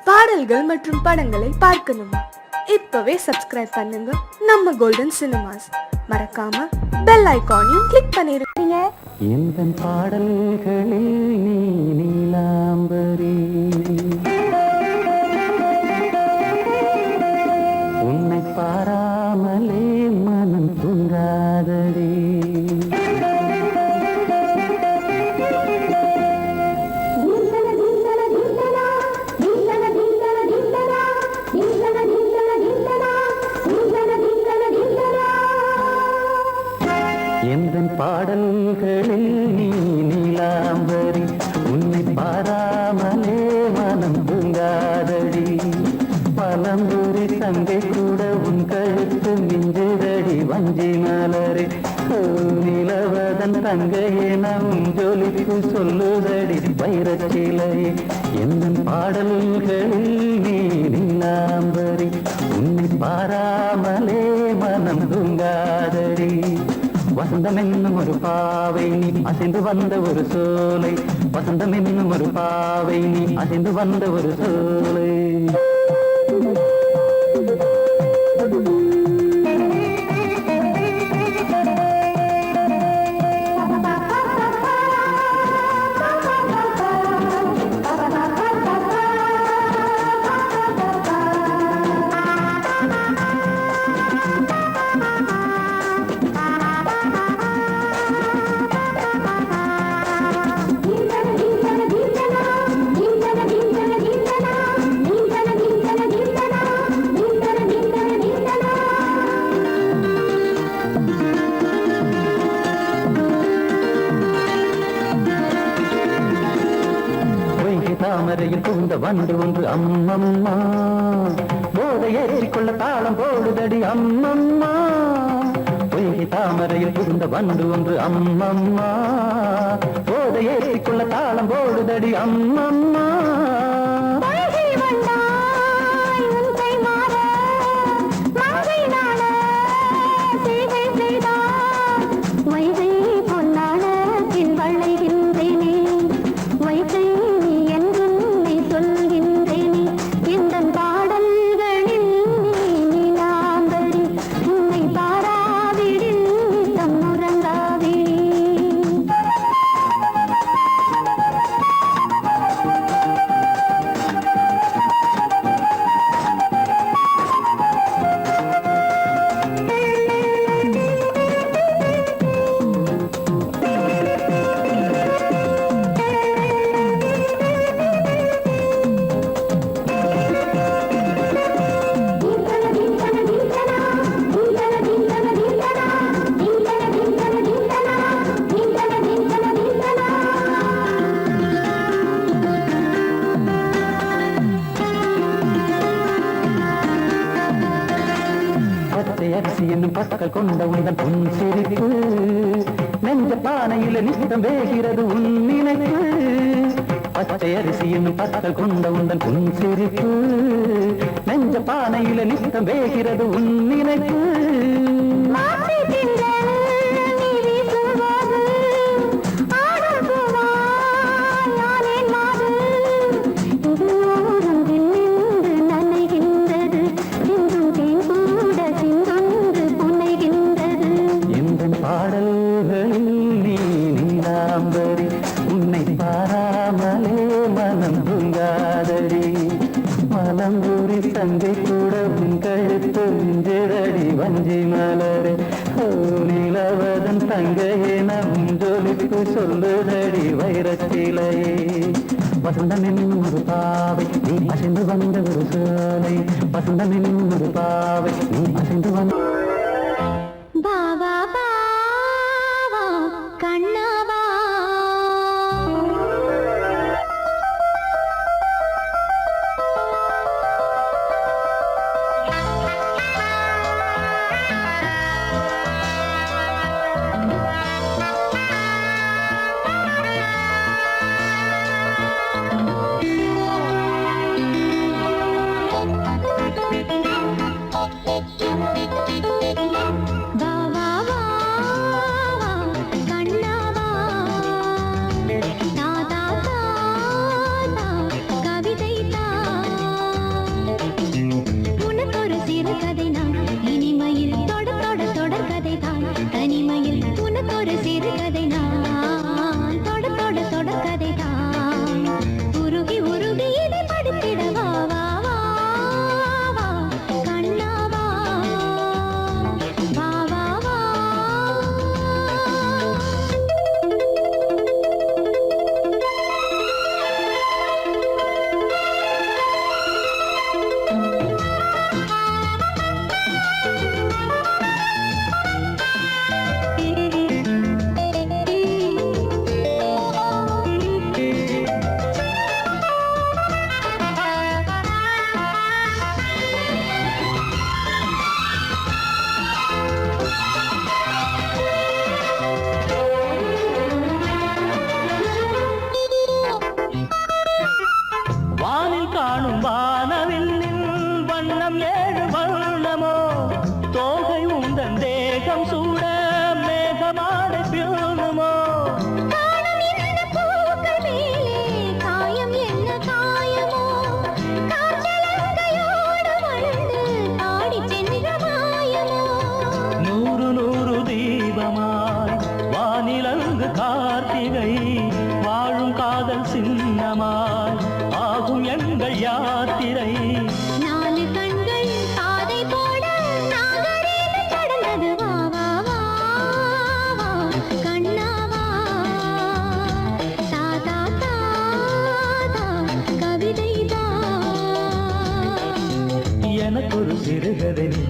பாடல்கள் மற்றும் படங்களை பார்க்கணுமா? இப்பவே சப்ஸ்கிரைப் பண்ணுங்க நம்ம கோல்டன் சினிமாஸ். மறக்காம பெல் ஐகானையும் கிளிக் பண்ணிருக்கீங்க. இந்த பாடல்களில் நீ நீலாம்பரி, உன்னை பாராமலே மனம் தூங்காதடி. எந்தன் பாடல்களில் நீ நீலாம்பரி, உன்னை பாராமலே மனம் தூங்காதடி. பலம்புரி தங்கை கூட உன் கழுத்து மிஞ்சுதடி வஞ்சி மலரே. நிலவதன் தங்கையே நம் ஜொலிப்பு சொல்லுதடி வைரச்சிலையே. எந்தன் பாடல்களில் நீ நீலாம்பரி, உன்னை பாராமலே மனம் தூங்காதடி. வசந்தம் என்னும் ஒரு பாவை நீ அசைந்து வந்த ஒரு சோலை, வசந்தம் என்னும் ஒரு பாவை நீ அசைந்து வந்த ஒரு சோலை. தாமரையில் புகுந்த வண்டு ஒன்று அம்மம்மா, போதை ஏற்றிக்கொள்ள தாளம் போடுதடி அம்மம்மா. பொய்கை தாமரையில் புகுந்த வண்டு ஒன்று அம்மம்மா, போதை ஏற்றிக்கொள்ள தாளம் போடுதடி அம்மம்மா. அரிசி என்னும் பற்கள் கொண்ட உந்தன் பொன் சிரிப்பு, நெஞ்ச பானையில நித்தம் வேகிறது உன் நினைப்பு. பச்சை அரிசி என்னும் பற்கள் கொண்ட உந்தன் பொன் சிரிப்பு, நெஞ்ச பானையில நித்தம் வேகிறது உன் நினைப்பு. உன்னை பாராமலே மனம் தூங்காதடி. மலம்பூரி தங்கை கூட உன் கழுத்து மிஞ்சுதடி வஞ்சி மலரே. நிலவதன் தங்கையே நம் ஜொலிப்பு சொல்லுதடி வைரச்சிலையே. வசந்தம் என்னும் ஒரு பாவை நீ அசைந்து வந்த ஒரு சோலை, வசந்தம் என்னும் ஒரு பாவை நீ அசைந்து வந்த. பாவா பாவா கண்ணாவா, வா வா வா வண்ணம் ஏழு வண்ணமோ தோகை உந்தன் தேகம் சூட மேகமாட பியூனுமோ காணம் என்ன பூக்கள் மேலே காயம் என்ன காயமோ காற்றலங்கையோடு வளர்ந்து ஆடிச் சென்ற மாயமோ நூறு நூறு தீபமாய் வானிலங்கு கார்த்திகை வாழும் காதல் சின்னமாய் ஆகும் எங்கள் யாத்திரை நாலு கண்கள் பாதை போட நாகரீகம் கடந்தது வா வா வா வா கண்ணா வா தாதா தாதா கவிதை தா எனக்கொரு சிறுகதை நீ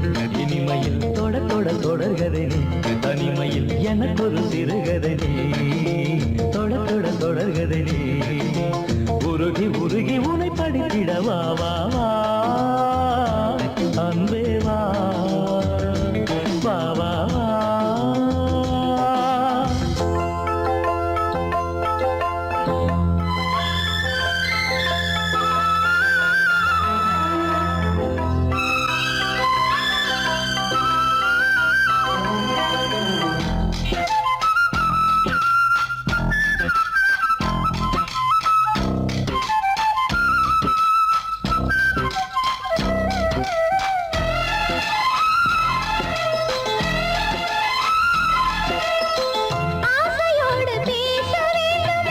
இனிமையில் தொட தொட தொடர்கதை நீ தனிமையில் எனக்கொரு சிறுகதை நீ தொட தொட தொடர்கதை நீ உருகி உருகி உனை படித்திட வா வா வா அன்பே வா வா வா வா ஆசையோடு பேச வேண்டும்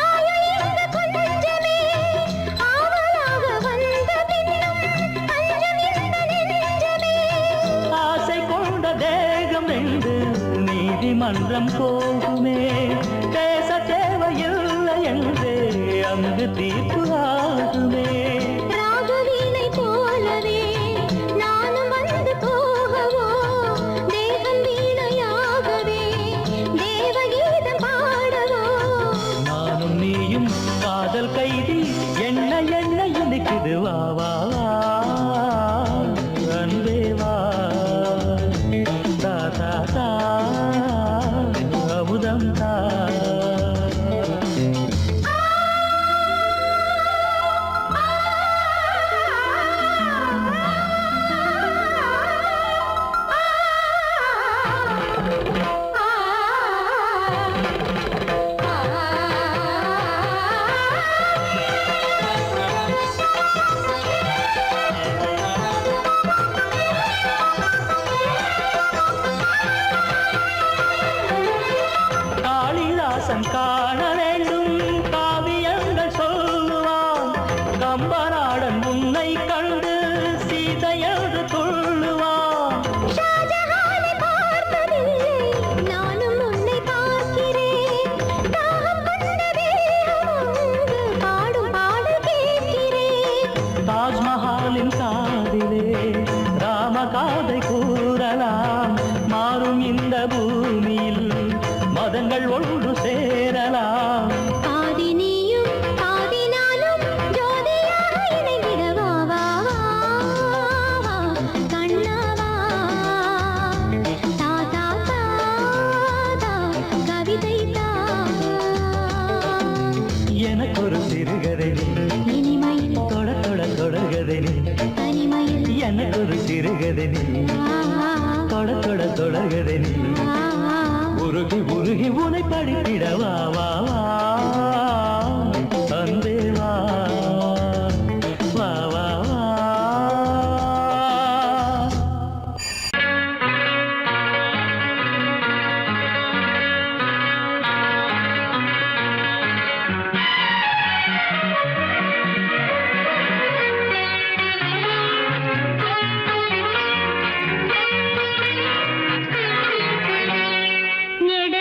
ஆயுள் இந்த கொஞ்சமே ஆவலாக வந்த பின்னும் அஞ்சம் இந்த நெஞ்சமே ஆசை கொண்ட தேகம் என்று நீதிமன்றம் போகுமே பேச தேவையில்லை என்று அங்கு தீர்ப்பு ஆகுமே ராகவீணை போலவே நானும் வந்து போகவோ தேவன் வீணையாகவே தேவகீதம் பாடவோ நானும் நீயும் காதல் கைதி என்ன என்ன இனிக்குது வா வா வா அன்பே வா தா தா தா அமுதம் தா காளிதாசன் காண வேண்டும் காவியங்கள் சொல்லுவான் கம்பநாடன் உன்னை கண்டு சீதையது துள்ளுவான் ஷாஜஹானை பார்த்ததில்லை நானும் உன்னை பார்க்கிறேன் தாகம் கொண்ட தேகம் ஒன்று பாடும் பாடல் கேட்கிறேன் தாஜ்மஹாலின் காதிலே ராமகாதை கூறலாம் மாறும் இந்த பூமியில் மதங்கள் ஒன்று சேரலாம் பாதி நீயும் பாதி நானும் ஜோதியாக இணைந்திட வா வா வா கண்ணா வா தாதா தாதா கவிதை தா எனக்கொரு சிறுகதை நீ இனிமையில் தொட தொட தொடர்கதை நீ தனிமையில் எனக்கொரு சிறுகதை நீ தொட தொட தொடர்கதை நீ உருகி உருகி உனை படித்திட வா வா வா அன்பே வா வா வா வா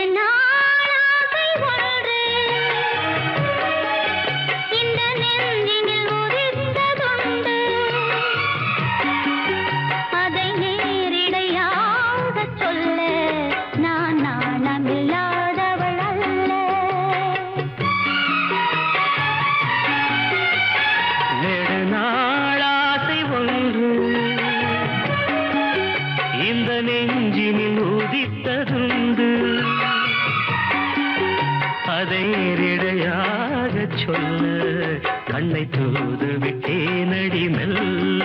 நெடுநாளாசை ஒன்று இந்த நெஞ்சினில் உதித்ததுண்டு அதை நேரிடையாகச் சொல்ல நான் நாணமில்லாதவள் அல்ல நெடுநாளாசை ஒன்று இந்த நெஞ்சினில் உதித்ததுண்டு அதை நேரிடையாகச் சொல்ல கண்ணை தூது விட்டேனடி மெல்ல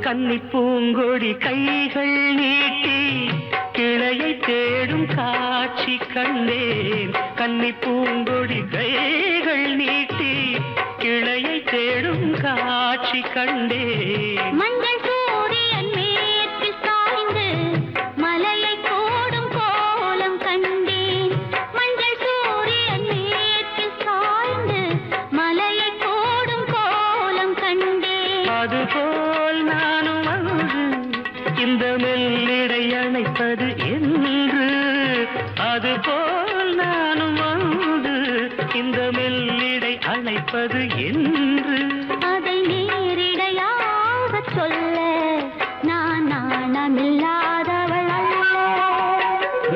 கன்னி பூங்கொடி கைகள் நீட்டி கிளையை தேடும் காட்சி கண்டேன். கன்னி பூங்கொடி கைகள் நீட்டி கிளையை தேடும் காட்சி கண்டேன். மஞ்சள் சூரியன் மேற்கில் சாய்ந்து மலையை கோடும் கோலம் கண்டேன். மஞ்சள் சூரியன் மேற்கில் சாய்ந்து மலையை கோடும் கோலம் கண்டேன். அதுபோல் நானும் வந்து இந்த மெல்லிடை அணைப்பது என்று. அதுபோல் நானும் வந்து இந்த மெல்லிடை அணைப்பது என்று. அதை நேரிடையாக சொல்ல நான் நாணமில்லாதவள் அல்ல.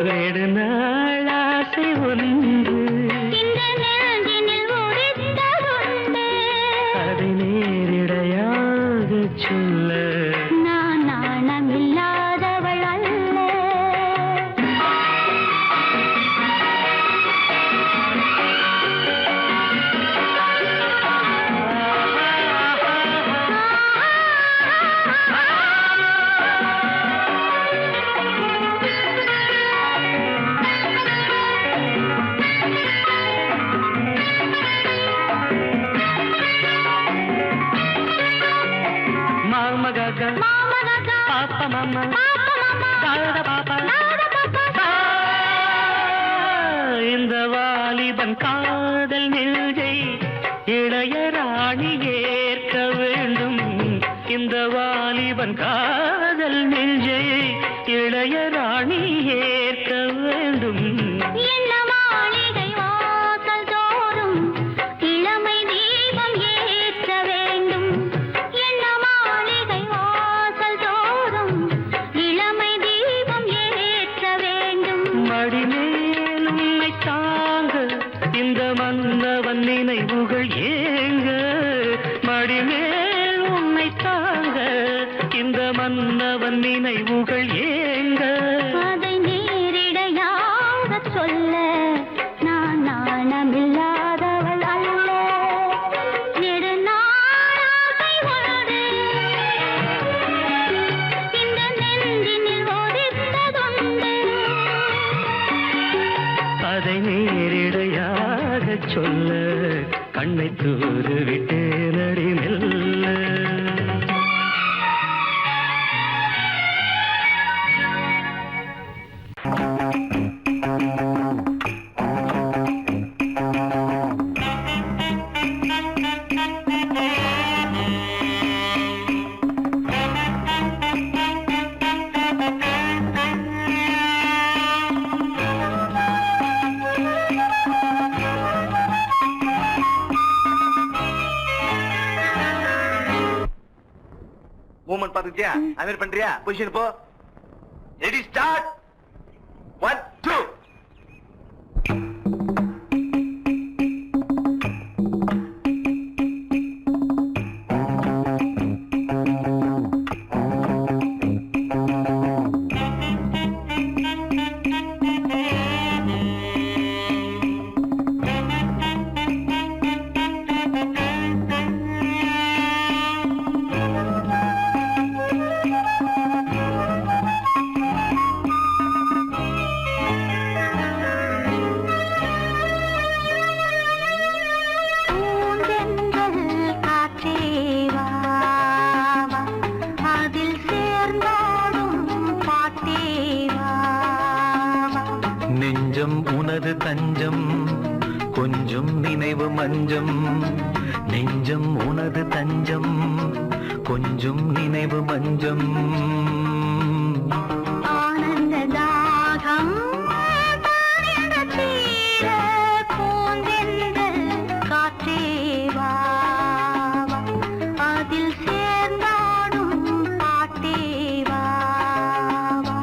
நெடுநாள் ஆசை ஒன்று இந்த நெஞ்சினில் உதித்ததுண்டு. அதை நேரிடையாக சொல்ல நான் நாணமில்லாதவள் அல்ல. மாமகா மாமகா பாப்பா மாமா பாப்பா மாமா தாழ பாப்பா நாட பாப்பா இந்த வாலிபன் காதல் நெஞ்சை இளையராணி ஏற்க வேண்டும். இந்த வாலிபன் காதல் நெஞ்சை இளையராணி ஏற்க வேண்டும். என்ன மாளிகை வாசல் தோறும் இளமை தீபம் ஏற்ற வேண்டும். என்ன மாளிகை வாசல் தோறும் இளமை தீபம் ஏற்ற வேண்டும். மடிமேல் உன்னை தாங்க இந்த மன்னவன் நினைவுகள் ஏங்க. மடிமேல் உன்னை தாங்க இந்த மன்னவன் நினைவுகள் ஏங்க. அதை நேரிடையாக சொல்ல நான் நாணமில்லாதவள் அல்ல. நெடுநாளாசை ஒன்று இந்த நெஞ்சினில் ஒதித்ததுண்டு. அதை நேரிடையாக சொல்ல கண்ணை தூது விட்டு நடி மெல்ல. மூமெண்ட் பாத்துக்கிட்டியா? அமீர் பண்றியா? பொசிஷன் போ. Ready start. 1 2. நெஞ்சம் உனது தஞ்சம் கொஞ்சம் நினைவு மஞ்சம். நெஞ்சம் உனது தஞ்சம் கொஞ்சம் நினைவு மஞ்சம். ஆனந்த தாகம் தீர பூந்தென்றல் காற்றே வா வா. அதில் சேர்ந்தாடும் பாட்டே வா வா.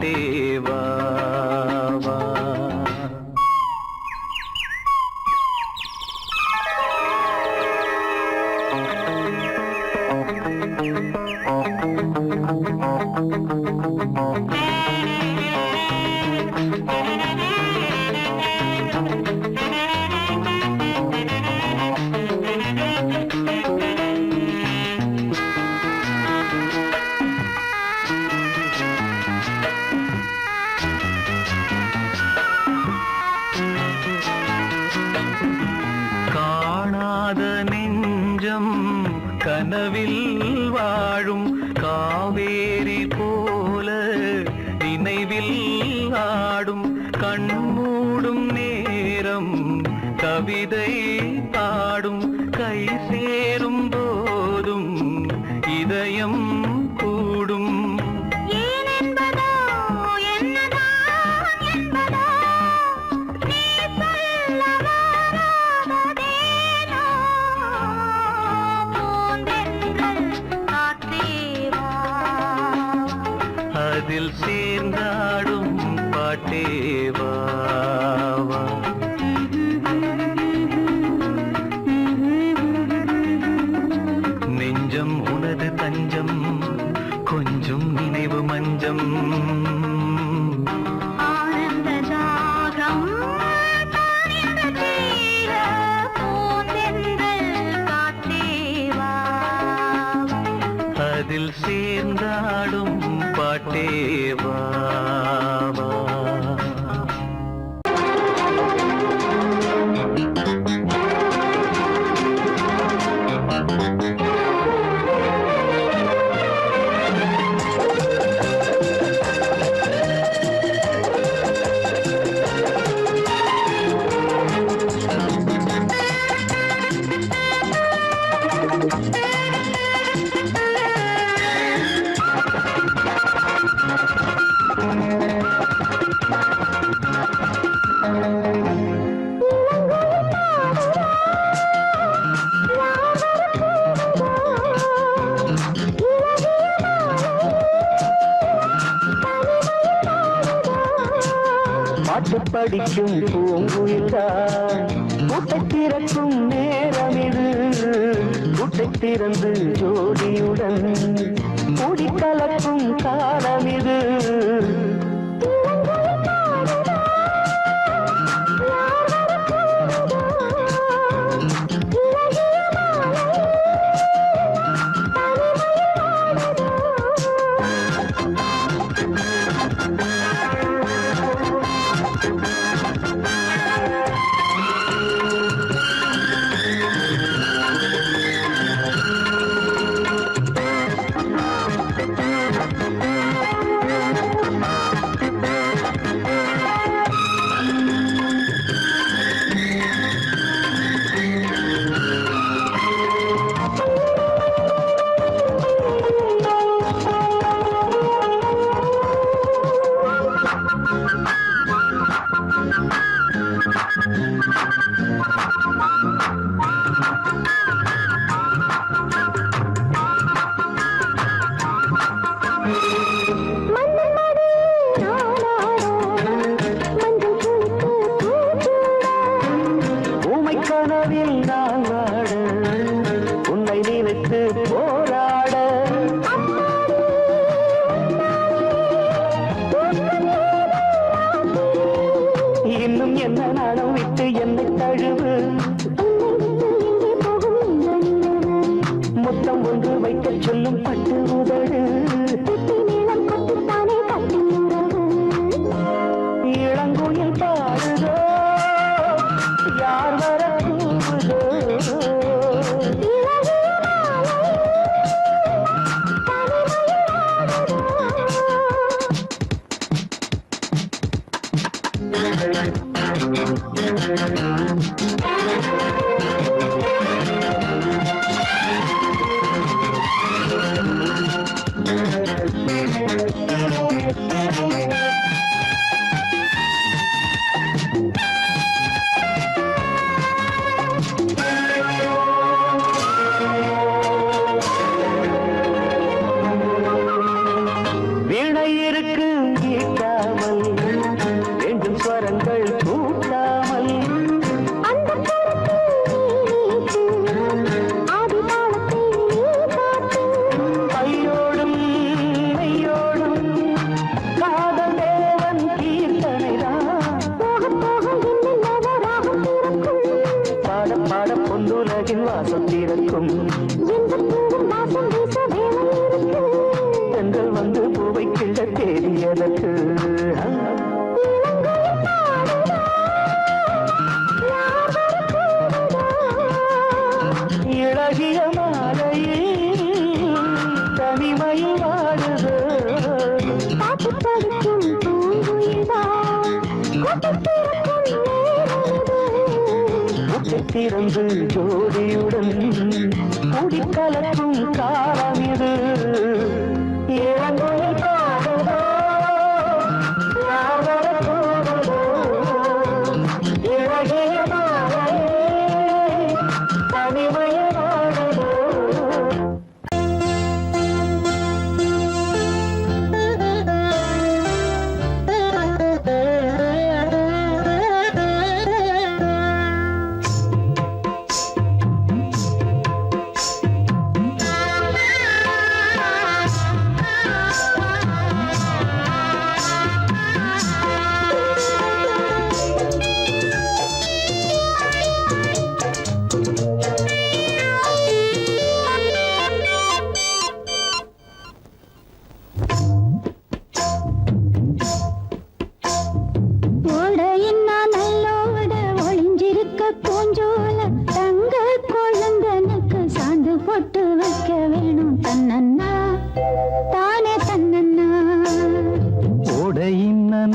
பாட்டேவா வா. காணாத நெஞ்சம் கனவில் வாழும் காவேரி போல நினைவில் ஆடும் கண்மூடும் நேரம் கவிதை பாடும் கை சேரும் போதும் இதயம் கூடும். அதில் சேர்ந்தாடும் பாட்டேவா வா. நெஞ்சம் உனது தஞ்சம் கொஞ்சம் நினைவு மஞ்சம். அதில் சேர்ந்தாடும் பாட்டேவா வா. பாட்டு படிக்கும் பூங்குயில்தான் கூட்டை திறக்கும் நேரம் இது. கூட்டை திறந்து ஜோடியுடன் கூடி கலக்கும் காலம் இது. சொல்லும் பட்டு உதடு இளங்குயில் பாடுதோ யார் வர கூவுதோ பாட பொன்னுலகில் வாசம் தீரக்கும் பெண்கள் வந்து பூவை கிள்ள தேடியதற்கு இழகிய மாலையில் தனிமையில் வாடுது திறந்து ஜோடியுடன் கூடிக்கலக்கும் காலம் இது இளங்கோயில் பாடுதோ யாவர போடுதோ இழகிய மாலையில் தனிமையில் வாடுதோ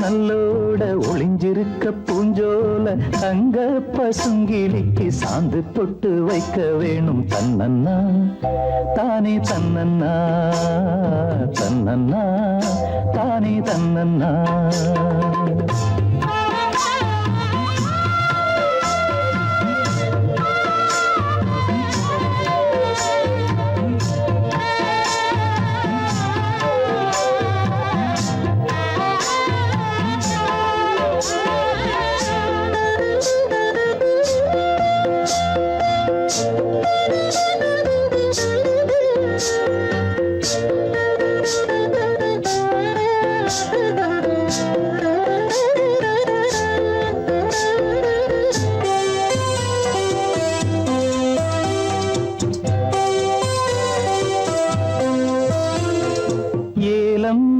நல்லோட ஒளிஞ்சிருக்க பூஞ்சோல தங்க பசுங்கிளிக்கு சாந்து பொட்டு வைக்க வேணும் தன்னன்னா தானே தன்னன்னா தன்னன்னா தானே தன்னன்னா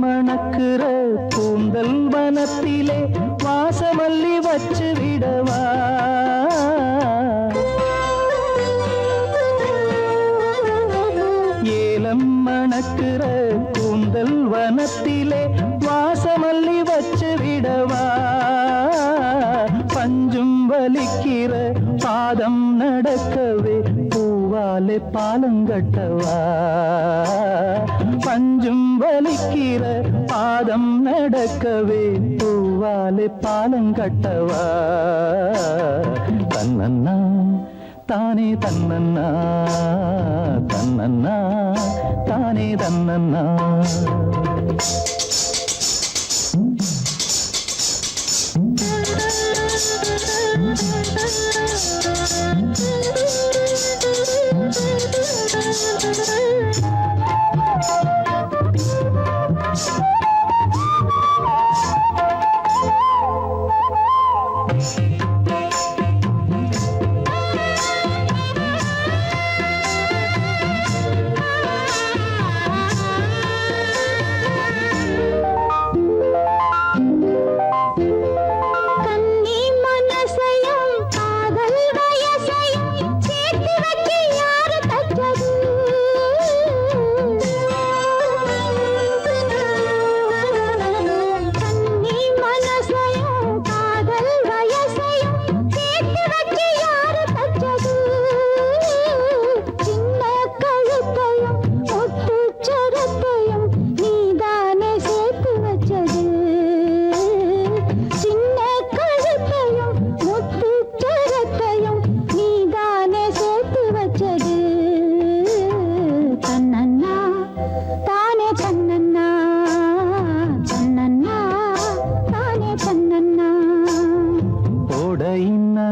மணக்குற கூந்தல் வனத்திலே வாசமல்லி வச்சு விடவா ஏலம் மணக்குற கூந்தல் வனத்திலே வாசமல்லி வச்சு விடவா பஞ்சும் வலிக்கிற பாதம் நடக்கவே பூவாலே பாலங்கட்டவா பஞ்சும் வலிக்கிற பாதம் நடக்கவே பூவாலே பாலங்கட்டவா தன்னன்னா தானே தன்னன்னா தன்னன்னா தானே தன்னன்னா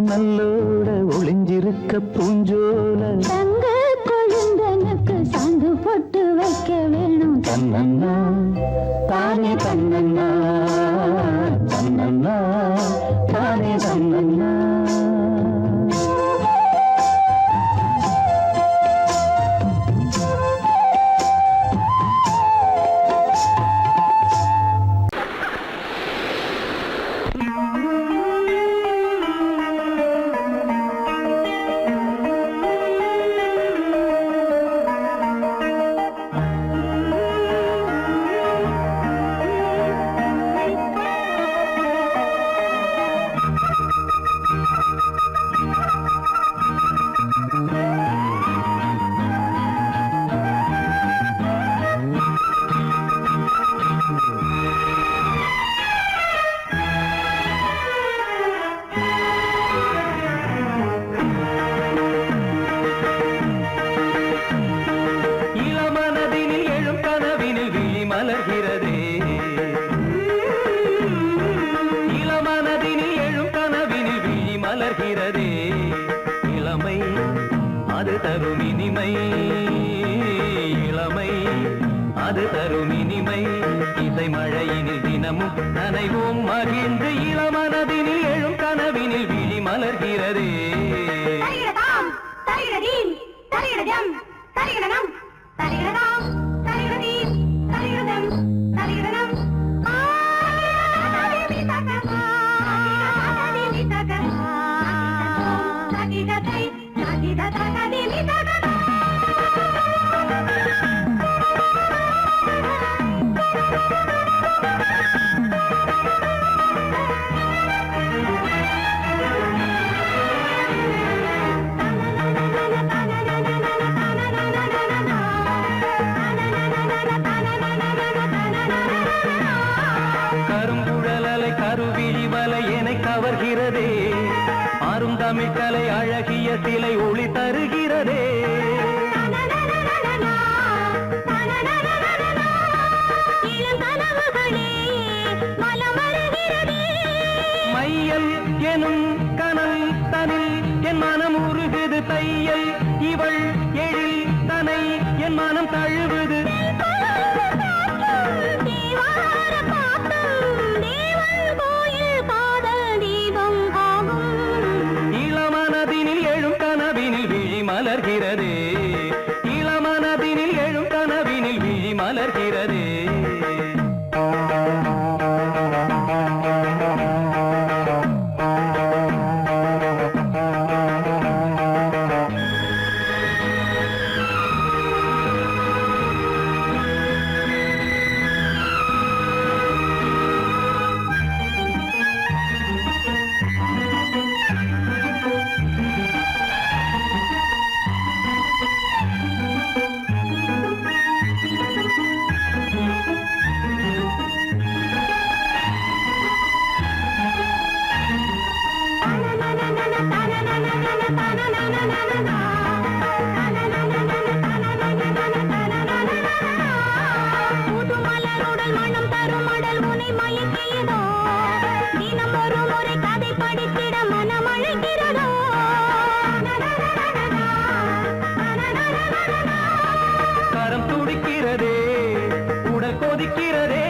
நல்லோட ஒளிஞ்சிருக்க பூஞ்சோல தங்க கொழுந்தனுக்கு சாந்து போட்டு வைக்க வேணும் தன்னன்னா தானே தன்னன்னா தன்னன்னா தானே தன்னன்னா அது தரும் இனிமை இளமை அது தரும் இனிமை இசை மழையினில் தினமும் நனைவோம் மகிழ்ந்து இளமனதினில் எழும் கனவினில் விழி மலர்கிறதே தரிகிடதாம் தரிகிடதீம் தரிகிடதம் தரிகிடனம் தரிகிடதாம் தரிகிடதீம் தரிகிடதம் தரிகிடனம் கரும்புழலலை கருவிழி வலை என கவர்கிறதே அருந்தமிழ் கலை அழகிய சிலை ஒளி தருகிறதே மையல் எனும் கனல் தனில் என் மனம் உருகுது தையல் இவள் எழில் தனை என் மனம் தழுவுது இளமனதினில் எழும் கனவினில் விழி மலர்கிறதே இளமனதினில் எழும் கனவினில் விழி மலர்கிறதே கரம் துடிக்கிறதே உடல் கொதிக்கிறதே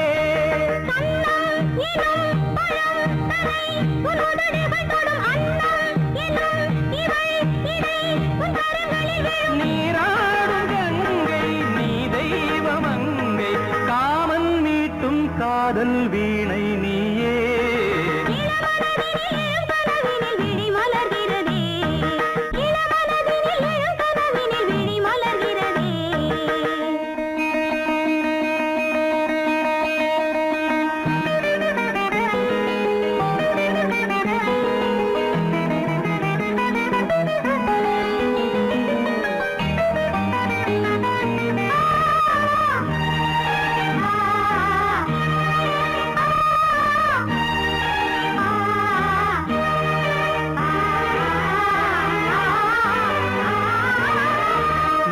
நீராடும் கங்கை நீ தெய்வமங்கை காமன் மீட்டும் காதல் வீணை நீயே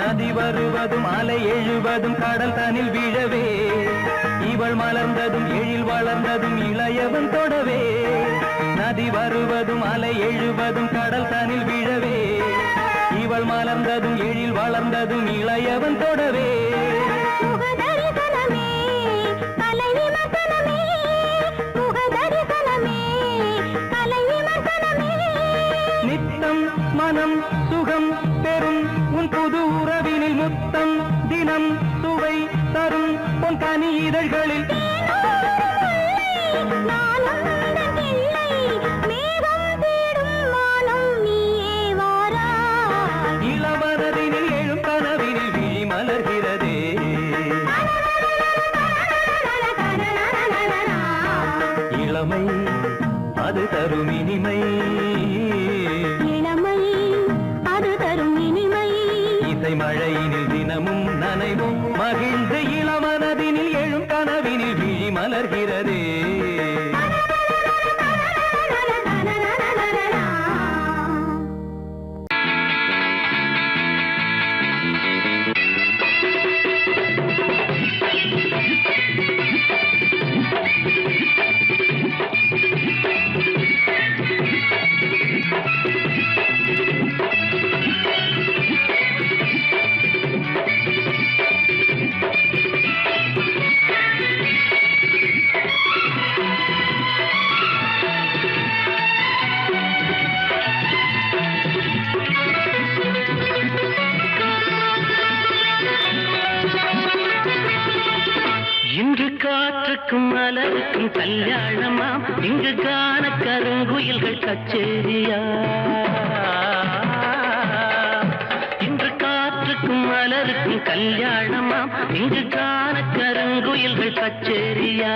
நதி வருவதும் அலை எழுவதும் கடல் தனில் விழவே இவள் மலர்ந்ததும் எழில் வளர்ந்ததும் இளையவன் தொடவே நதி வருவதும் அலை எழுவதும் கடல் தனில் விழவே இவள் மலர்ந்ததும் எழில் வளர்ந்ததும் இளையவன் தொடவே நித்தம் மனம் சுகம் பெறும் உன் புது உறவினில் முத்தம் தினம் சுவை தரும் உன் கனி இதழ்களில் இளமனதினில் எழும் கனவினில் விழி மலர்கிறதே இளமை அது தரும் இனிமை இசை மழையினில் தினமும் நனைவும் மகிழ்ந்து இளமனதினில் எழும் கனவினில் விழி மலர்கிறதே காற்றுக்கும் மலருக்கும் கல்யாணமா இங்கு காண கருங்குயில்கள் கச்சேரியா இன்று காற்றுக்கும் மலருக்கும் கல்யாணமா இங்கு காண கருங்குயில்கள் கச்சேரியா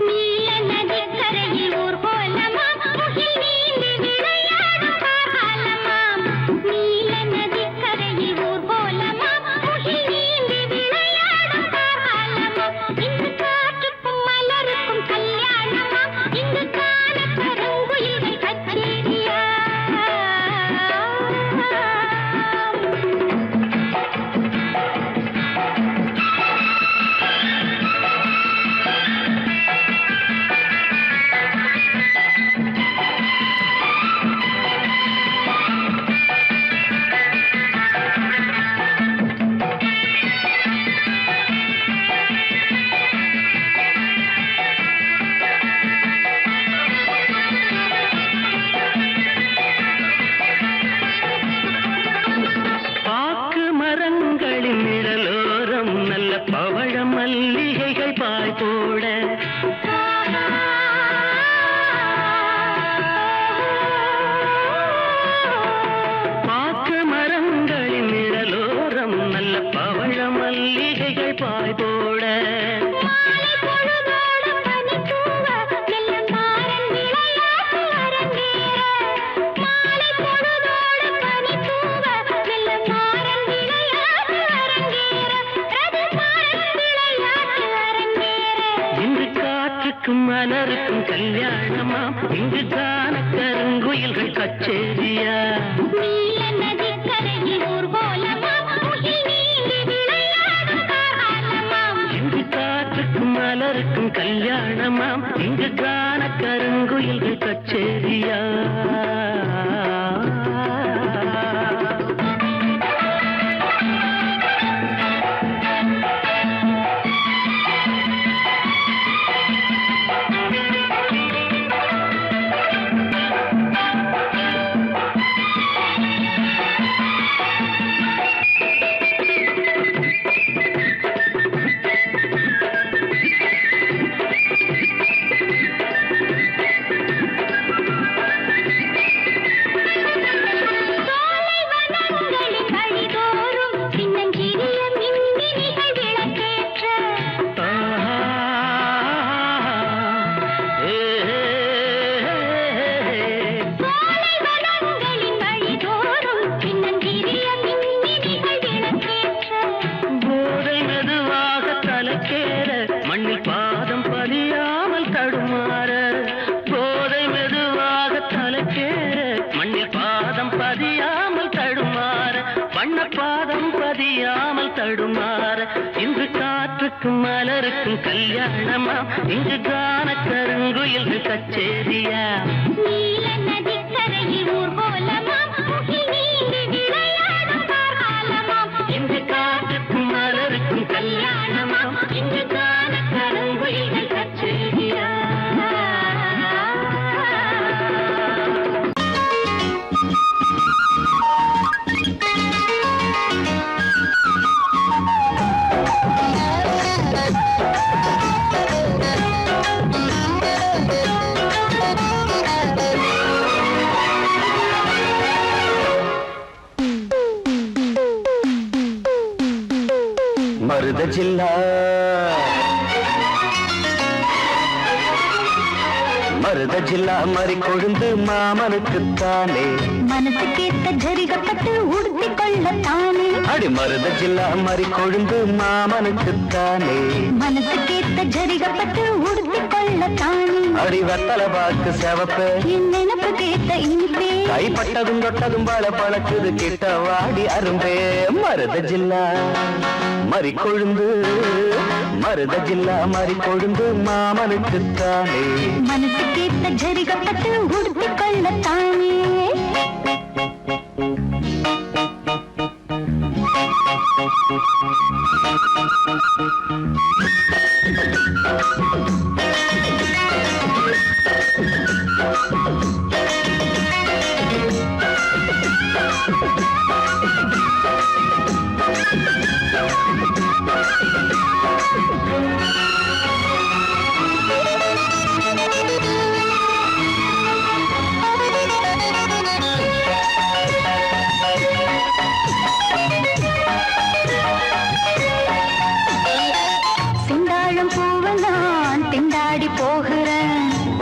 நீல நதிக்கரையில் ஊர்வலமாம் முகில் நீந்தி விளையாடும் காலமாம் நீல நதிக்கரையில் ஊர்வலமாம் முகில் நீந்தி விளையாடும் காலமாம் இங்கு காற்றுக்கும் மலருக்கும் கல்யாணமாம் இங்கு காண கருங்குயில்கள் கச்சேரியா பாக்கு மரங்களின் நிழலோரம் நல்ல பவழ மல்லிகைகள் பாய் போட பாக்கு மரங்களின் நிழலோரம் நல்ல பவழ மல்லிகைகள் பாய் போட மாலை பொழுதோடும் பனி தூவ வெள்ளம் மாறன் விளையாட்டு அரங்கேற மாலை பொழுதோடும் பனி தூவ வெள்ளம் மாறன் விளையாட்டு அரங்கேற ரதி மாறன் விளையாட்டு அரங்கேற இன்று காற்றுக்கும் மலருக்கும் கல்யாணமா இங்கு காண கருங்குயில்கள் கச்சேரியா நீல நதிக்கரையில் ஊர்வலமாம் முகில் நீந்தி விளையாடும் காலமாம் இங்கு காற்றுக்கும் மலருக்கும் கல்யாணமாம் இங்கு காண கருங்குயில்கள் கச்சேரியா சோலை வனங்களின் வழிதோறும் சின்னஞ்சிறிய மின்மினிகள் விளக்கேற்ற ஆஹா. ஏ, சோலை வனங்களின் வழிதோறும் சின்னஞ்சிறிய மின்மினிகள் விளக்கேற்ற போதை மெதுவாக தலைக்கேற மண்ணில் பாதம் பதியாமல் தடுமாற போதை மெதுவாக தலைக்கேற மண்ணில் பாதம் பதியாமல் தடுமாற வண்ண பாதம் பதியாமல் தடுமாற இன்று காற்றுக்கும் மலருக்கும் கல்யாணமா இங்கு காண கருங்குயில்கள் கச்சேரியா நீல நதிக்கரையில் ஊர்வலமாம் முகில் நீந்தி விளையாடும் காலமாம் இன்று காற்றுக்கும் மலருக்கும் கல்யாணமா இங்கு காண கருங்குயில்கள் கச்சேரியா மருத ஜில்லா மருத ஜில்லா மறி கொழுந்து மாமனுக்குத்தானே மனசுக்கேத்த ஜரிகப்பட்டு உடுத்திக் கொள்ளத்தானே அடி மருத ஜில்லா மறி கொழுந்து மாமனுக்குத்தானே மனசுக்கேத்த ஜரிகப்பட்டு உடுத்திக் கொள்ளத்தானே அடி வத்தல பாக்கு செவப்பு என் நினப்பு கேட்ட இனிப்பே கைப்பட்டதும் தொட்டதும் பல பழக்குது கிட்ட வாடி அரும்பே மருத ஜில்லா மறி கொழுந்து மருத ஜில்லா மறி கொழுந்து மாமனுக்குத்தானே மனசுக்கேத்த ஜரிகப்பட்டு உடுத்திக் கொள்ளத்தானே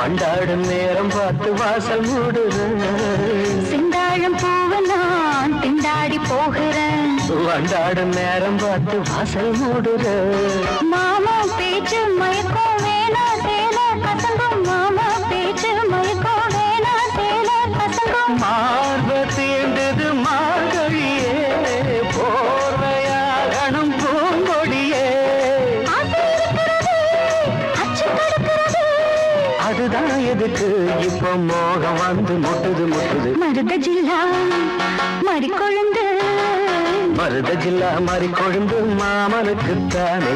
வண்டாடும் நேரம் பார்த்து வாசல் மூடுற செந்தாழம் பூவை நான் திண்டாடி போகிறேன். வண்டாடும் நேரம் பார்த்து வாசல் மூடுற மாமா பேச்சு மயக்கம் வேணா சேல கசங்கும். மாமா பேச்சு மயக்கம் வேணா சேல கசங்கும். மார்ப தீண்டது மார்கழியே போர்வையாகணும் பூங்கொடியே ஆசை இருக்கிறது, அச்சு தடுக்கிறது. அதுதான் எதுக்கு இப்ப மோகம் வந்து முட்டுது முட்டுது மருத ஜில்லா மறிக்கொழுந்து மருத ஜில்லா மாறி கொழுந்து மாமனுக்குத்தானே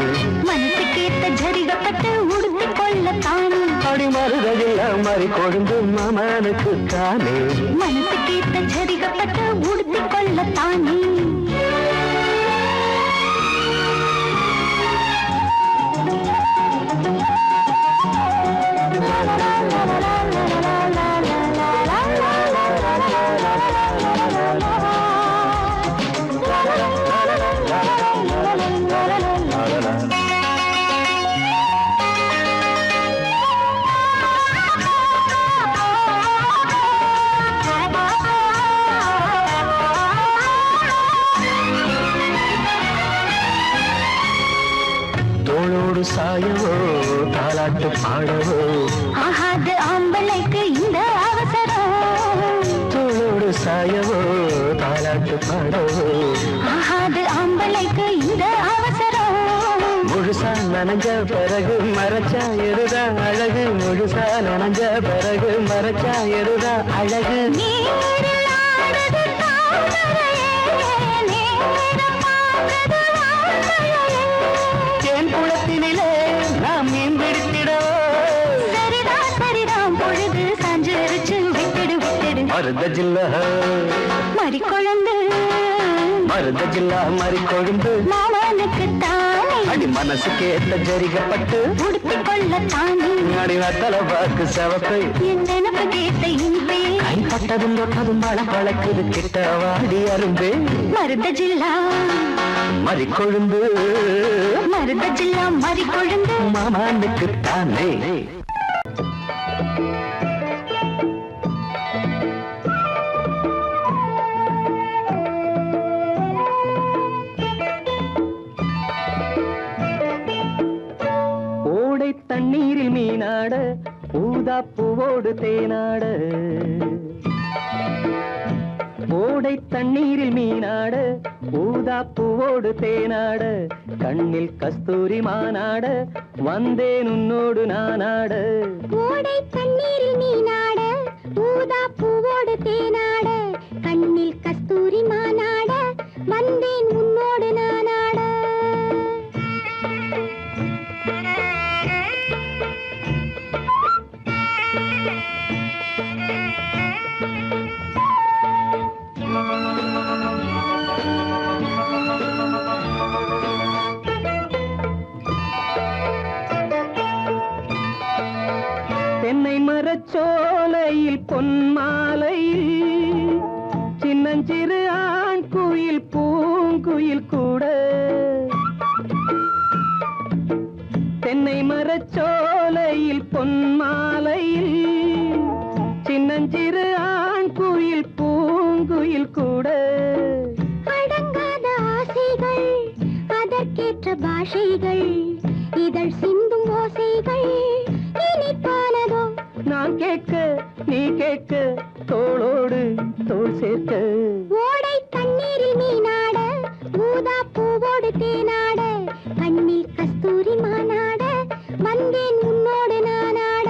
மனசுக்கேத்த ஜரிகப்பட்டு உடுத்தி கொள்ளத்தானே. அடி மருத ஜில்லா மாறி கொழுந்து மாமனுக்குத்தானே மனசுக்கேத்த ஜரிகப்பட்டு உடுத்தி கொள்ளத்தானே. தோளோடு சாயவோ தாலாட்டு பாடவோ ஆகாது ஆம்பளைக்கு இந்த அவசரம். தோளோடு சாயவோ தாலாட்டு பாடவோ ஆகாது ஆம்பளைக்கு இந்த அவசரம். முழுசா நனைஞ்ச பிறகு மறைச்சா எதுதான் அழகு முழுசா நனைஞ்ச பிறகு மறைச்சா எதுதான் அழகு நீரில் ஆடுது தாமரையே, நேரமானது வாழ்க்கையே. என் குளத்தினிலே நாம் மீன் பிடித்திடவோ சரிதான் சரிதான் பொழுது சஞ்சரிச்சு விட்டுடு விட்டுடு. மருத ஜில்லா மறிக்கொழுந்து மருத ஜில்லா மாறி கொழுந்து மாமனுக்கு தானே அடி மனசுக்கேத்த ஜரிகப்பட்டு உடுத்தி கொள்ளத்தானே. அடி வத்தல பாக்கு சவத்தை என் நினப்பு கேட்ட இன்பே கைப்பட்டதும் தொட்டதும் பழ பழக்குது கிட்ட வாடி அரும்பே மருத ஜில்லா மறி கொழுந்து மருத ஜில்லா மறிக்கொழுந்து மாமானுக்குத்தானே ஓடை தண்ணீரில் மீனாட ஊதா பூவோடு தேனாட ஓடை தண்ணீரில் மீனாட ஊதா பூவோடு தேனாட கண்ணில் கஸ்தூரி மானாட வந்தேன் உன்னோடு நானாட ஓடை தண்ணீரில் நீனாட ஊதா பூவோடு தேனாட கண்ணில் கஸ்தூரி மானாட வந்தேன் உன்னோடு நானாட. தென்னை மரச்சோலையில் பொன்மாலையில் சின்னஞ்சிறு ஆண் குயில் பூங்குயில் கூட தென்னை மரச்சோலையில் பொன்மாலையில் சின்னஞ்சிறு ஆண் குயில் பூங்குயில் கூட அடங்காத ஆசைகள் அதற்கேற்ற பாஷைகள் இதழ் சிந்தும் ஓசைகள் இனிப்பானதோ. நான் கேட்க நீ கேட்க தோளோடு தோள் சேர்க்க ஓடை தண்ணீரில் மீனாட ஊதா பூவோடு தேனாட கண்ணில் கஸ்தூரி மானாட வந்தேன் உன்னோடு நானாட.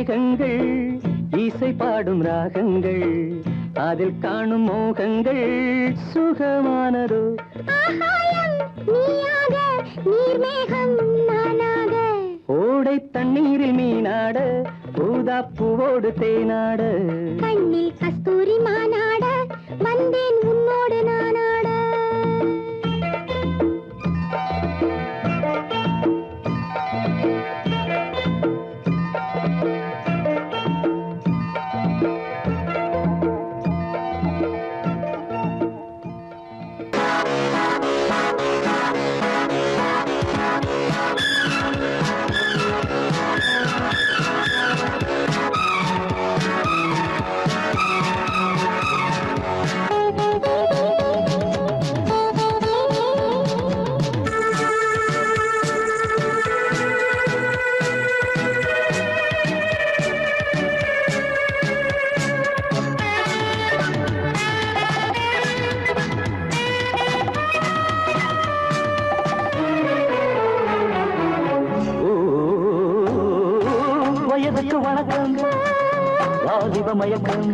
மேகங்கள் இசை பாடும் ராகங்கள் அதில் காணும் மோகங்கள் சுகமானதோ ஆகாயம் நீயாக நீர்மேகம் நானாக ஓடை தண்ணீரில் மீனாட ஊதா பூவோடு தேனாட கண்ணில் கஸ்தூரி மானாட வந்தேன் உன்னோடு நானாட வயதுக்கு வணக்கம் வாலிப மயக்கம்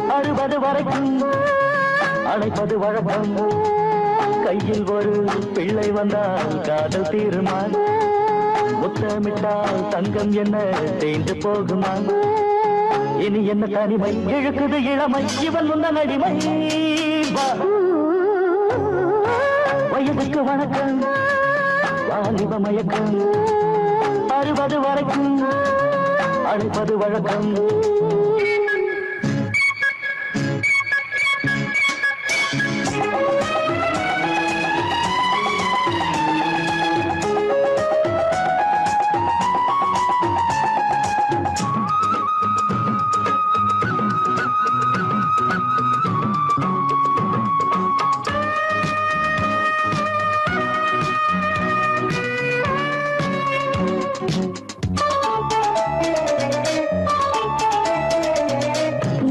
60 வரைக்கும் அழைப்பது வழக்கம் கையில் ஒரு பிள்ளை வந்தால் காதல் தீருமா முத்தமிட்டால் தங்கம் என்ன தேய்ந்து போகுமா இனி என்ன தனிமை இழுக்குது இளமை இவன் முன்ன அடிமை வா. வயதுக்கு வணக்கம் வாலிப மயக்கம் 60 வரைக்கும் அழைப்பது வழக்கம்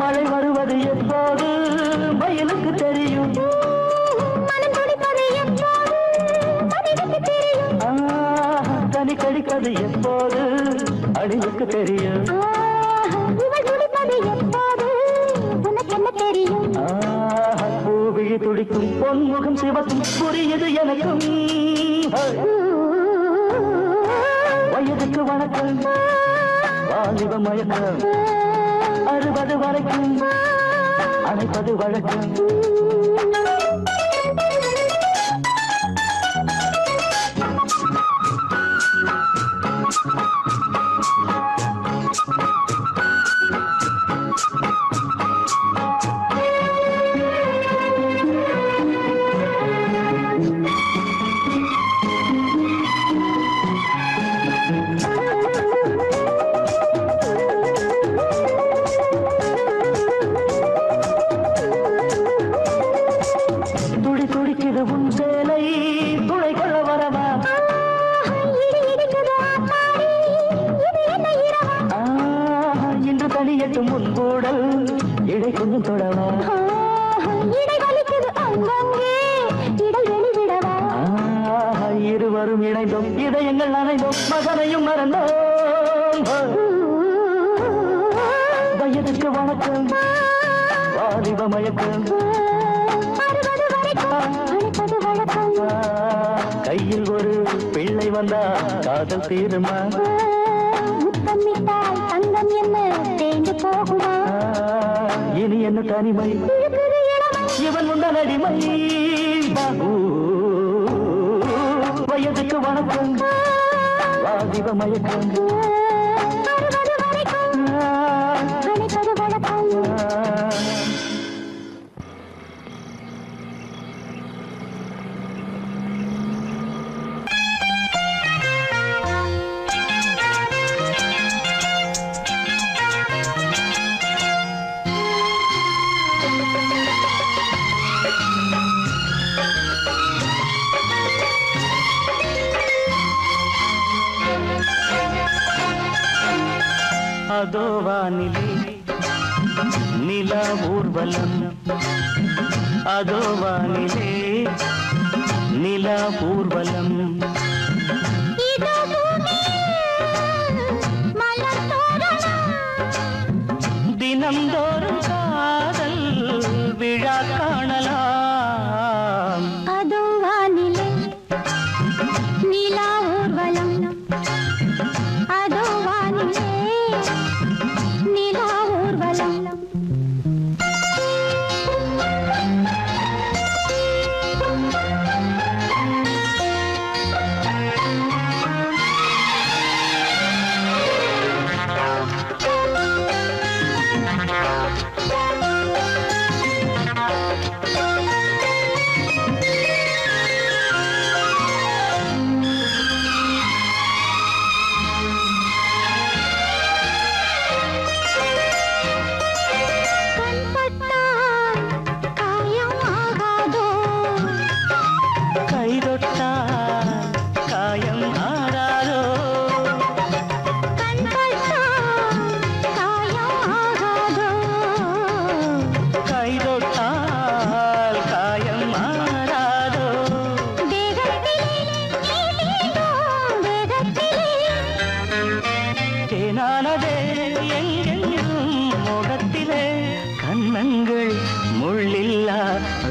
மழை வருவது எப்போது மயிலுக்கு தெரியும் தனி கடிப்பது எப்போது அடிவுக்கு தெரியும் பூவிழி துடிக்கும் பொன்முகம் சிவக்கும் புரியுது எனக்கும் வயதுக்கு வணக்கம் வாலிப மயக்கம் 60 வரைக்கும் அழைப்பது வழக்கம் துடிக்குது உன் சேலை துளை கொள்ள வரவா இன்று தனியட்டும் முன்பூடல் இடை கொஞ்சம் தொடவா இருவரும் இணைந்தோம் இதயங்கள் நனைந்தோம் மகனையும் மறந்தோம் வயதுக்கு வணக்கம் வாலிப மயக்கம் கையில் ஒரு பிள்ளை வந்தா காதல் தீருமா முத்தமிட்டால் தங்கம் என்ன தேய்ந்து போகுமா இனி என்ன தனிமை இவன் முந்தன் அடிமை வயதுக்கு வணக்கம் வாலிப மயக்கம் அனைப்பது வழக்கம் அதோ வானிலே நிலா ஊர்வலம் அதோ வானிலே நிலா ஊர்வலம் இதோ பூமி மலர் தோரணம் தினந்தோறும் காதல் விழா காணலாம். அதோ வானிலே நிலா ஊர்வலம், அதோ வானிலே நிலா ஊர்வலம்.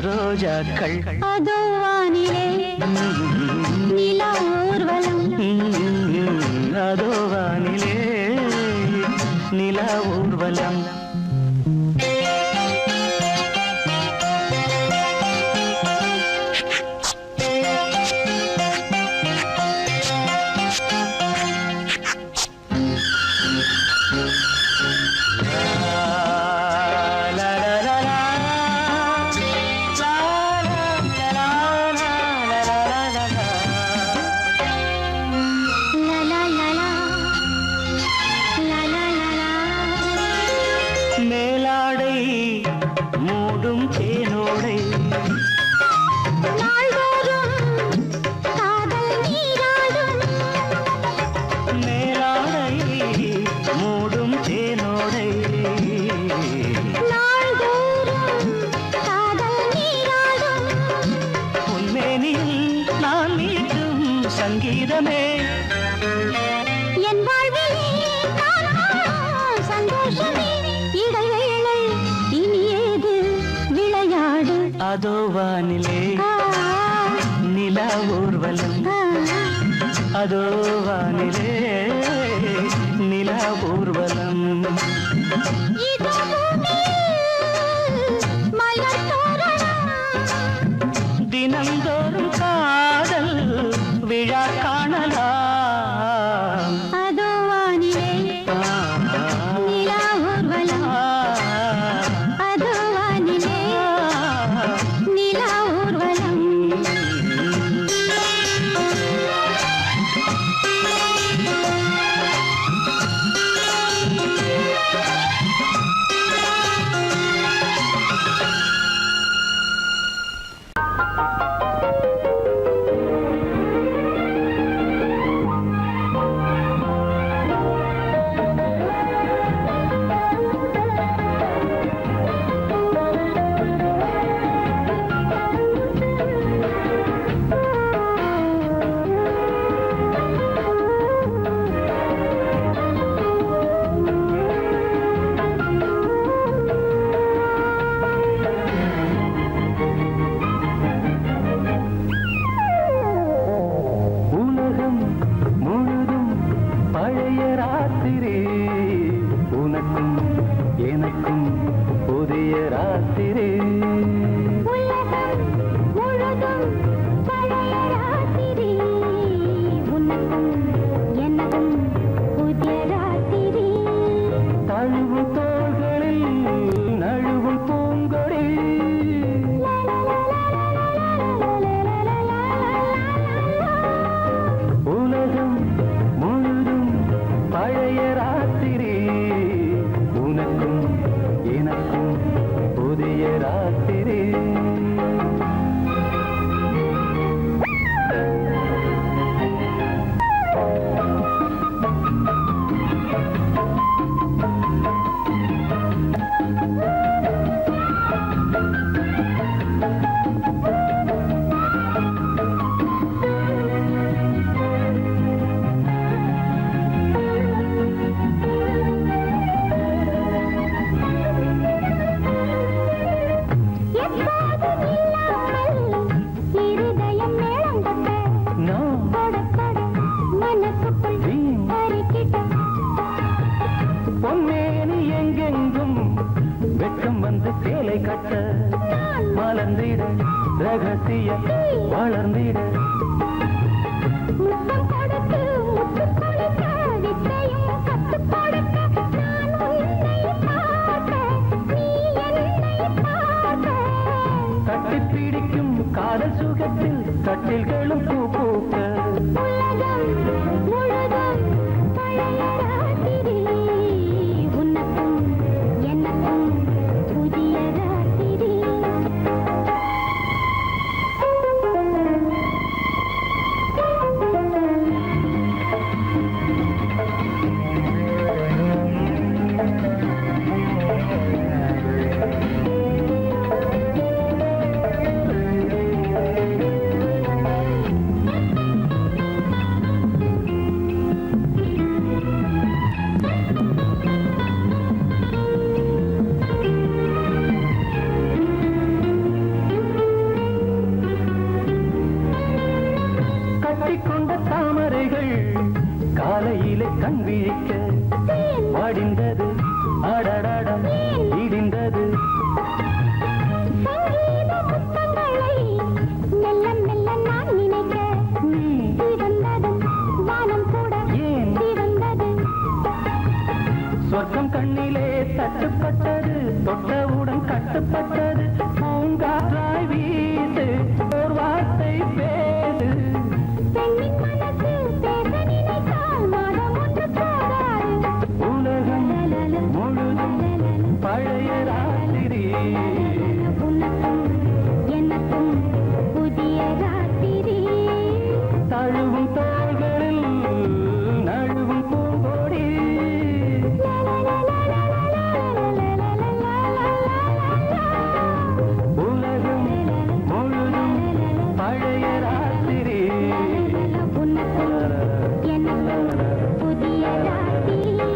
ரோஜாக்கள் அதோ வானிலே நிலா ஊர்வலம், அதோ வானிலே நிலா ஊர்வலம். மேலாடை மூடும் தேனோடை நாள்தோறும் காதல் நீராடும், மேலாடை மூடும் தேனோடை நாள்தோறும் காதல் நீராடும். உன்மேனில் நான் மீட்டும் சங்கீதமே என் வாழ்விலே நான் காணும் சந்தோஷமே. இடைவேளை இனி ஏது விளையாடு. அதோ வானிலே நிலா ஊர்வலம், அதோ வானிலே நிலா ஊர்வலம். இதோ பூமியில் மலர் தோரணம், தினந்தோறும் காதல் விழா காணலாம். அதோ வானிலே நிலா ஊர்வலம், அதோ வானிலே நிலா ஊர்வலம். உலகம் முழுதும் பழைய ராத்திரி, உனக்கும் எனக்கும் புதிய ராத்திரி. உலகம் முழுதும் பழைய ராத்திரி, உனக்கும் எனக்கும் புதிய ராத்திரி. தழுவும் தோள்களில் நழுவும் பூங்கொடி, உலகம் முழுதும் பழைய ராத்திரி, உனக்கும் எனக்கும் புதிய ராத்திரி. வந்து சேலை கட்ட மலர்ந்திட ரகசிய வளர்ந்திட முத்தம் கொடுத்து முத்து கொடுக்க வித்தையும் கத்துக் கொடுக்க நான் உன்னை பார்க்க நீ என்னை பார்க்க கட்டிப் பிடிக்கும் காதல் சுகத்தில் கட்டில்களும் பூ பூக்க உலகம் முழுதும் பழைய ராத்திரி உனக்கும் எனக்கும் புதிய ராத்திரி கட்டிக்கொண்ட தாமரைகள் காலையிலே கண் விழிக்க வாடிந்தது அடடடம் இடிந்தது சங்கீத முத்தங்களை மெல்ல மெல்ல நான் நினைக்க சிவந்தது வானம் கூட ஏன் சிவந்தது சொர்க்கம் கண்ணிலே தட்டுப்பட்டது தொட்டவுடன் கட்டுப்பட்டது பூங்காற்றாய் வீசு ஓர் வார்த்தை பேசு பெண்ணின் மனசு பேச நினைத்தால் மாதம் ஒன்று போகாது உலகம் முழுதும் பழைய ராத்திரி உனக்கும் எனக்கும் புதிய ராத்திரி தழுவும் தோள்களில் நழுவும் பூங்கொடி உலகம் முழுதும் பழைய ராத்திரி உனக்கும் எனக்கும் புதிய ராத்திரி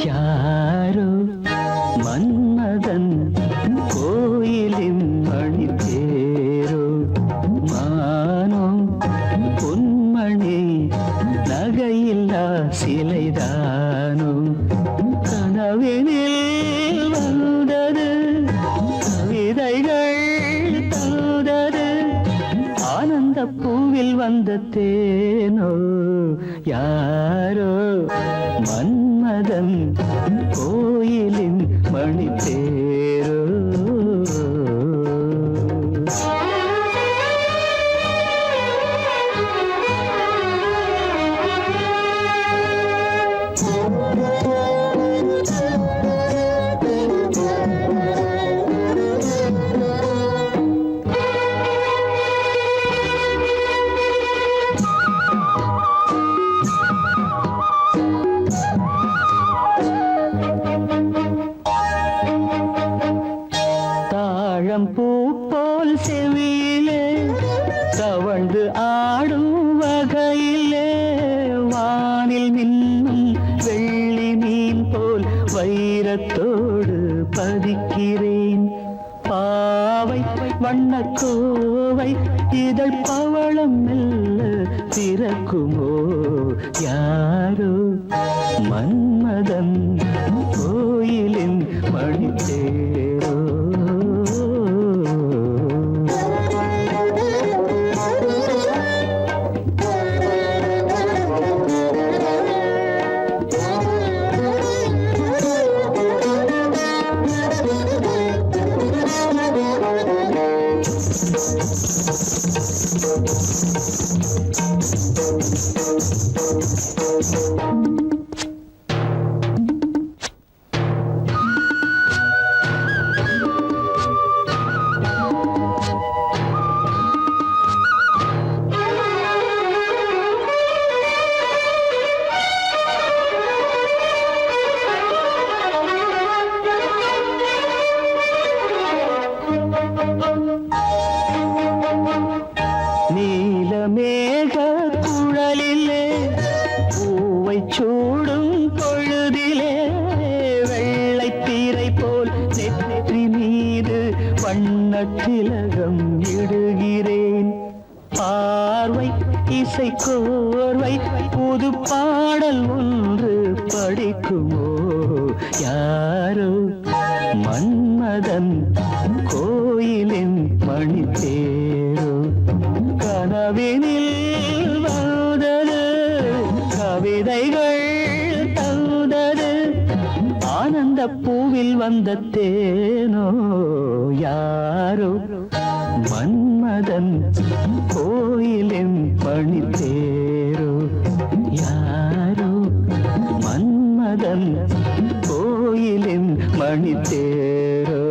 யாரோ மன்மதன் கோயிலின் மணி தேரோ மானோ பொன்மணி நகையில்லா சிலைதானோ கனவினில் வந்தது கவிதைகள் தந்தது ஆனந்த பூவில் வந்த தேனோ யாரோ மன்மதன் கோயிலின் மணி தேரோ தாழம்பூ போல் செவியிலே தவழ்ந்து ஆடும் வகையிலே வானில் மின்னும் வெள்ளி மீன் போல் வைரத்தோடு பதிக்கிறேன் பாவை வண்ணக்கோவை இதழ் பவளம் மெல்ல திறக்குமோ யாரோ மன்மதன் கோயிலின் மணி தேரோ வண்ணத்திலகம் இடுகிறேன். பார்வை இசை கோர்வை புது பாடல் ஒன்று படிக்குமோ யாரோ மன்மதன் கோயிலின் மணித்தேரோ கனவினில் வந்தது கவிதைகள் தந்தது ஆனந்த பூவில் வந்த தேனோ யாரோ மன்மதன் கோயிலின் பணித்தேரோ யாரோ மன்மதன் கோயிலின் மணித்தேரோ.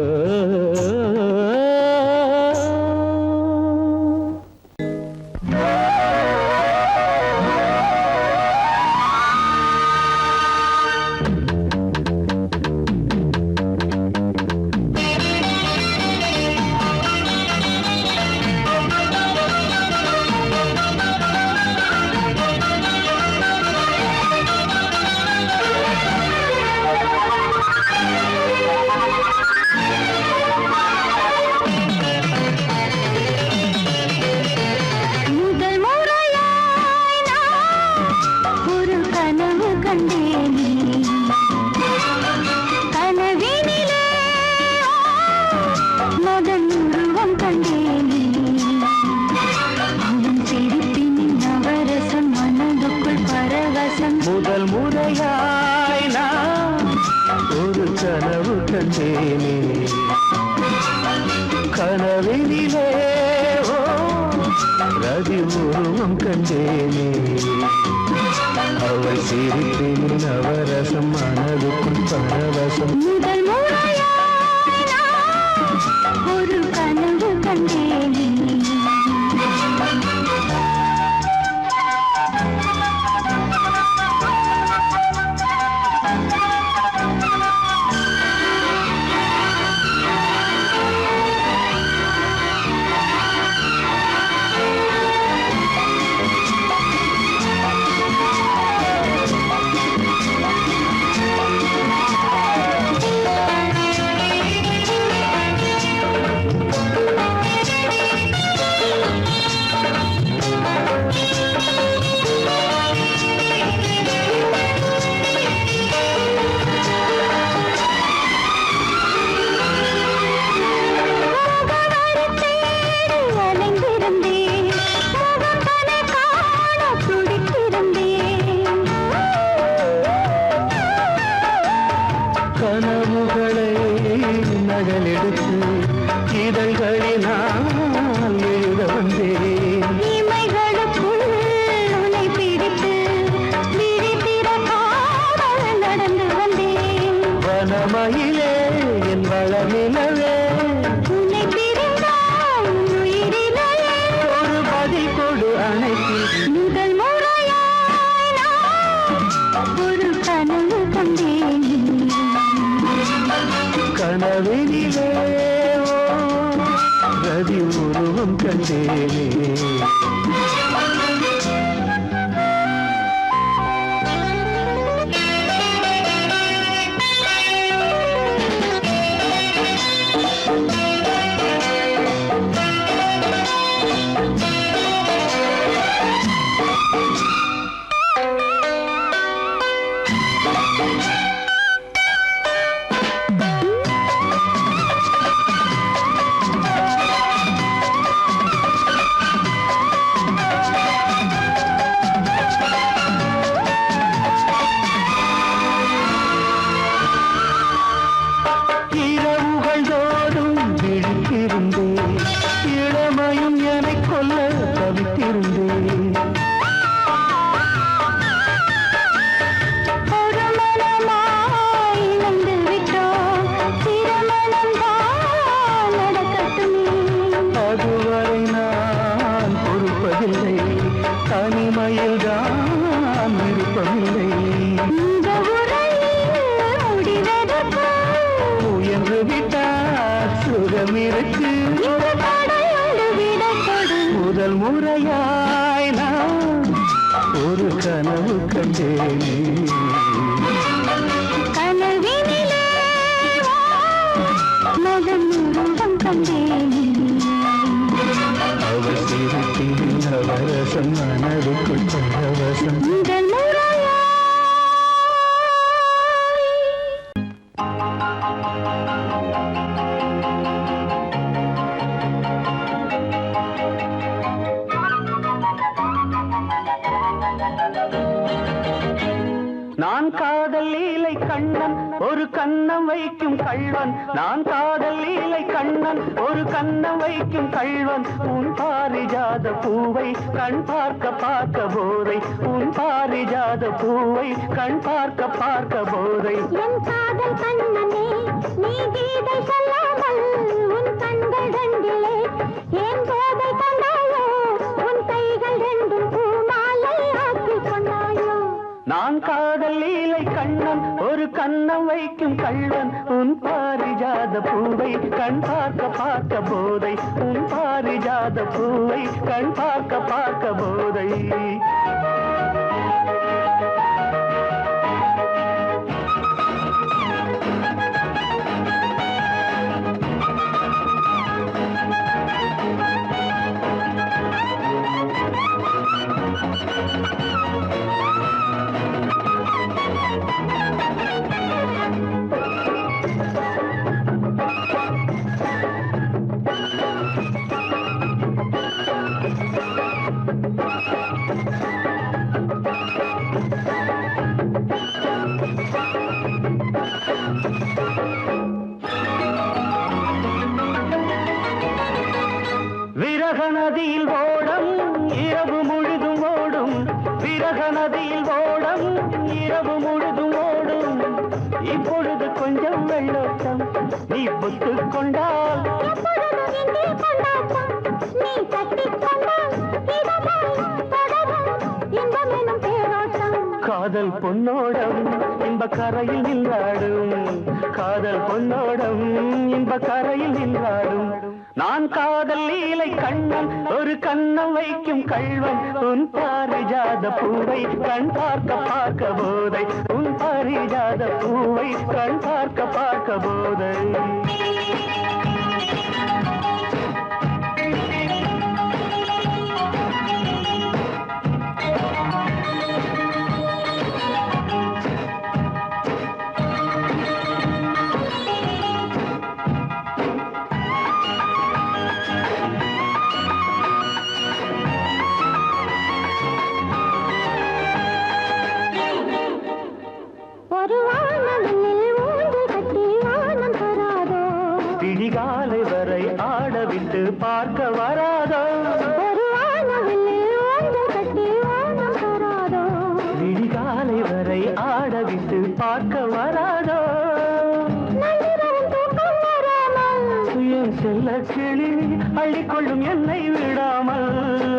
முதல் முறையாய் நான் ஒரு கனவு கண்டேனே கனவினிலே ரதி உருவம் கண்டேனே அவள் சிரிப்பின் நவரசம் மனதுக்குள் பரவசம். முதல் முறையாய் நான் ஒரு கனவு கண்டேனே கனவுகளை நகலெடுத்து இதழ்களினால் எழுத வந்தேன். இமைகளுக்குள் உன்னை பிடித்து விரித்திர காவல் நடந்து வந்தேன். வனமயிலே என் வளமிலவே உன்னை பிரிந்தால் உயிரிலே ஒரு பதில் கொடு அணைத்தில். முதல் முறையாய் நான் ஒரு கனவு கண்டேன் கனவினிலே ரதி உருவம் கண்டேனே இளமையும் என்னை கொல்ல தவித்திருந்தேன். ஒரு மனமாய் இணைந்து விட்டோம் திருமணம் தான் நடக்கட்டுமே. அதுவரை நான் பொறுப்பதில்லை தனிமையில் தான் விருப்பமில்லை. இந்த உரையில் முடிவதற்கு முயன்று விட்டால் சுகமிருக்கு. இந்த தடையோடு விடை கொடு. முதல் முறையாய் நான் ஒரு கனவு கண்டேனே கனவினிலே மதம் உருவம் கண்டேன் அவள் சிரிப்பில் நவரசம் மனதுக்குள் பரவசம் முதல் முறையாய் நான் காதல் லீலை கண்ணன் ஒரு கண்ணம் வைக்கும் கள்வன் நான் காதல் லீலை கண்ணன் ஒரு கண்ணம் வைக்கும் கள்வன் உன் பாரிஜாத பூவை கண் பார்க்க பார்க்க போதை உன் பாரிஜாத பூவை கண் பார்க்க பார்க்க போதை என் காதல் கண்ணனே நீ கீதை சொல்லாமல் உன் கண்கள் ரெண்டிலே என் போதை கொண்டாயோ உன் கைகள் ரெண்டும் பூமாலை ஆக்கிக் கொண்டாயோ நான் காதல் லீலை கண்ணன் ஒரு கண்ணம் வைக்கும் கள்வன் உன் பாரிஜாத பூவை கண் பார்க்க பார்க்க போதை உன் பாரிஜாத பூவை கண் பார்க்க பார்க்க போதை விரக நதியில் ஓடம் இரவு முழுதும் ஓடும் விரக நதியில் ஓடம் இரவு முழுதும் ஓடும் இப்பொழுது கொஞ்சம் வெள்ளோட்டம் நீ புத்து கொண்டால் எப்பொழுதும் இங்கே கொண்டாட்டம் நீ கட்டிக் கொண்டால் இதமாய் தொடரும் இன்பமெனும் தேரோட்டம் காதல் பொன்னோடம் இன்ப கரையில் நின்றாடும் காதல் பொன்னோடம் இன்ப கரையில் நின்றாடும் நான் காதல் லீலை கண்ணன் ஒரு கண்ணம் வைக்கும் கள்வன் உன் பாரிஜாத பூவை கண் பார்க்க பார்க்க போதை உன் பாரிஜாத பூவை கண் பார்க்க பார்க்க போதை ஒரு வானவில் ஊஞ்சல் கட்டி வானம் தராதோ விழிகாலை வரை ஆடவிட்டு பார்க்க வராதோ ஒரு வானவில் ஊஞ்சல் கட்டி வானம் தராதோ விழிகாலை வரை ஆடவிட்டு பார்க்க வராதோ நள்ளிரவில் தூக்கம் வராமல் என் செல்ல கிளி அள்ளிக்கொள்ளும் என்னை விடாமல்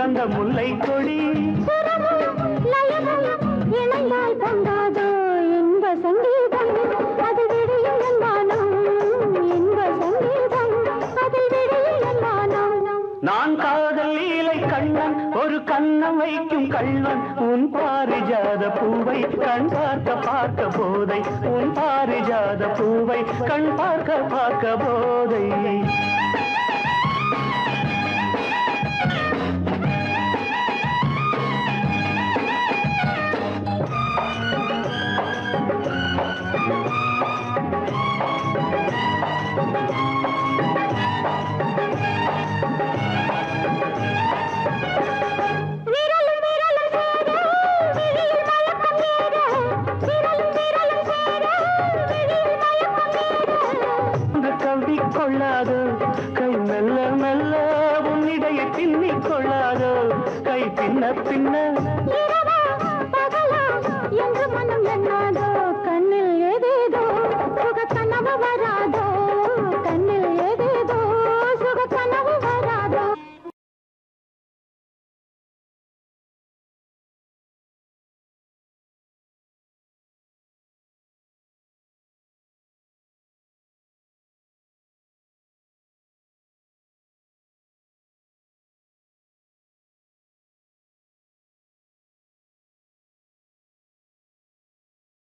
அந்த முல்லை கொடி சுரமும் லயமும் இணைந்தால் பொங்காதோ இன்ப சங்கீதம் அதில் விடியும் என் வானம் இன்ப சங்கீதம் அதில் விடியும் என் வானம் நான் காதல் லீலை கண்ணன் ஒரு கண்ணம் வைக்கும் கள்வன் உன் பாரிஜாத பூவை கண் பார்க்க பார்க்க போதை உன் பாரிஜாத பூவை கண் பார்க்க பார்க்க போதை விரலும் விரலும் சேர விழியில் மயக்கம் ஏற விரலும் விரலும் சேர விழியில் மயக்கம் ஏற கவி கொள்ளாதோ கை மெல்ல மெல்ல உன்னிடைய பின்னிக் கொள்ளாதோ கை பின்ன பின்ன இரவு